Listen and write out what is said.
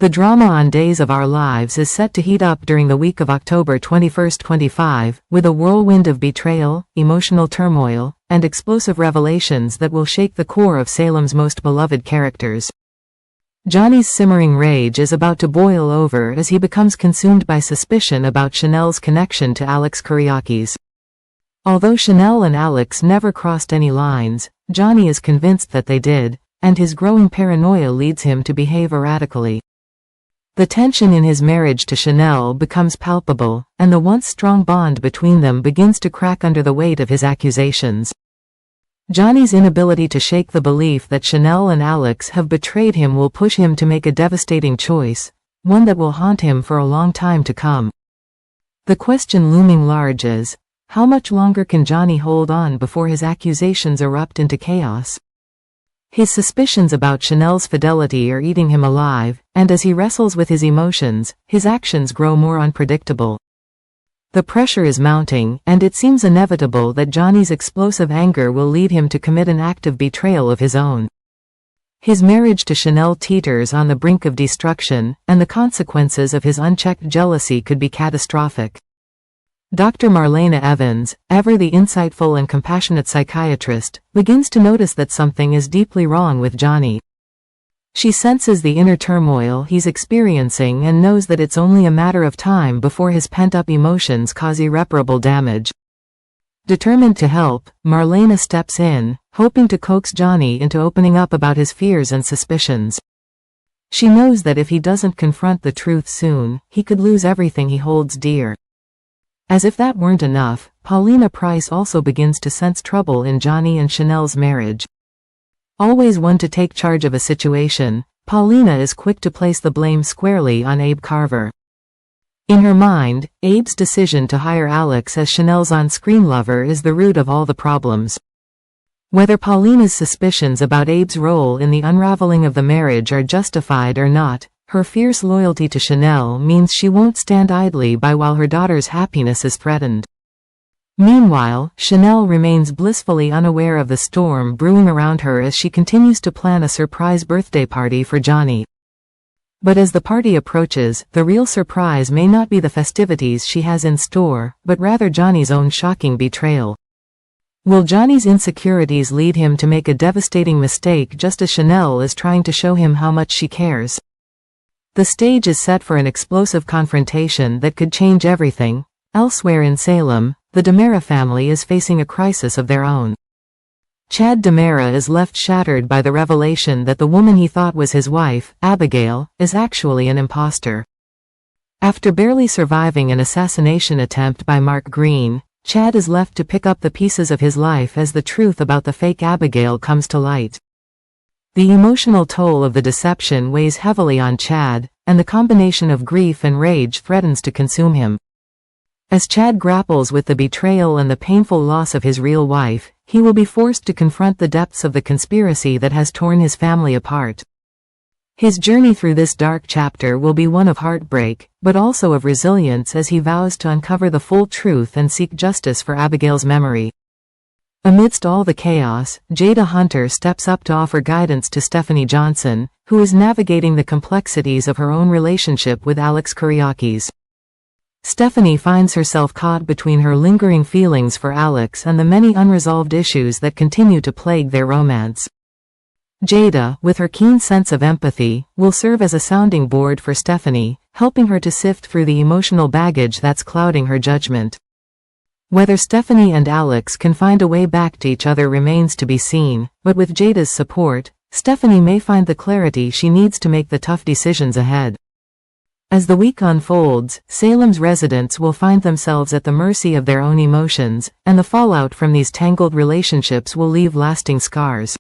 The drama on Days of Our Lives is set to heat up during the week of October 21, 25, with a whirlwind of betrayal, emotional turmoil, and explosive revelations that will shake the core of Salem's most beloved characters. Johnny's simmering rage is about to boil over as he becomes consumed by suspicion about Chanel's connection to Alex Kyriakis. Although Chanel and Alex never crossed any lines, Johnny is convinced that they did, and his growing paranoia leads him to behave erratically. The tension in his marriage to Chanel becomes palpable, and the once strong bond between them begins to crack under the weight of his accusations. Johnny's inability to shake the belief that Chanel and Alex have betrayed him will push him to make a devastating choice, one that will haunt him for a long time to come. The question looming large is, how much longer can Johnny hold on before his accusations erupt into chaos? His suspicions about Chanel's fidelity are eating him alive, and as he wrestles with his emotions, his actions grow more unpredictable. The pressure is mounting, and it seems inevitable that Johnny's explosive anger will lead him to commit an act of betrayal of his own. His marriage to Chanel teeters on the brink of destruction, and the consequences of his unchecked jealousy could be catastrophic. Dr. Marlena Evans, ever the insightful and compassionate psychiatrist, begins to notice that something is deeply wrong with Johnny. She senses the inner turmoil he's experiencing and knows that it's only a matter of time before his pent-up emotions cause irreparable damage. Determined to help, Marlena steps in, hoping to coax Johnny into opening up about his fears and suspicions. She knows that if he doesn't confront the truth soon, he could lose everything he holds dear. As if that weren't enough, Paulina Price also begins to sense trouble in Johnny and Chanel's marriage. Always one to take charge of a situation, Paulina is quick to place the blame squarely on Abe Carver. In her mind, Abe's decision to hire Alex as Chanel's on-screen lover is the root of all the problems. Whether Paulina's suspicions about Abe's role in the unraveling of the marriage are justified or not, her fierce loyalty to Chanel means she won't stand idly by while her daughter's happiness is threatened. Meanwhile, Chanel remains blissfully unaware of the storm brewing around her as she continues to plan a surprise birthday party for Johnny. But as the party approaches, the real surprise may not be the festivities she has in store, but rather Johnny's own shocking betrayal. Will Johnny's insecurities lead him to make a devastating mistake just as Chanel is trying to show him how much she cares? The stage is set for an explosive confrontation that could change everything. Elsewhere in Salem, the DiMera family is facing a crisis of their own. Chad DiMera is left shattered by the revelation that the woman he thought was his wife, Abigail, is actually an imposter. After barely surviving an assassination attempt by Mark Green, Chad is left to pick up the pieces of his life as the truth about the fake Abigail comes to light. The emotional toll of the deception weighs heavily on Chad, and the combination of grief and rage threatens to consume him. As Chad grapples with the betrayal and the painful loss of his real wife, he will be forced to confront the depths of the conspiracy that has torn his family apart. His journey through this dark chapter will be one of heartbreak, but also of resilience as he vows to uncover the full truth and seek justice for Abigail's memory. Amidst all the chaos, Jada Hunter steps up to offer guidance to Stephanie Johnson, who is navigating the complexities of her own relationship with Alex Kyriakis. Stephanie finds herself caught between her lingering feelings for Alex and the many unresolved issues that continue to plague their romance. Jada, with her keen sense of empathy, will serve as a sounding board for Stephanie, helping her to sift through the emotional baggage that's clouding her judgment. Whether Stephanie and Alex can find a way back to each other remains to be seen, but with Jada's support, Stephanie may find the clarity she needs to make the tough decisions ahead. As the week unfolds, Salem's residents will find themselves at the mercy of their own emotions, and the fallout from these tangled relationships will leave lasting scars.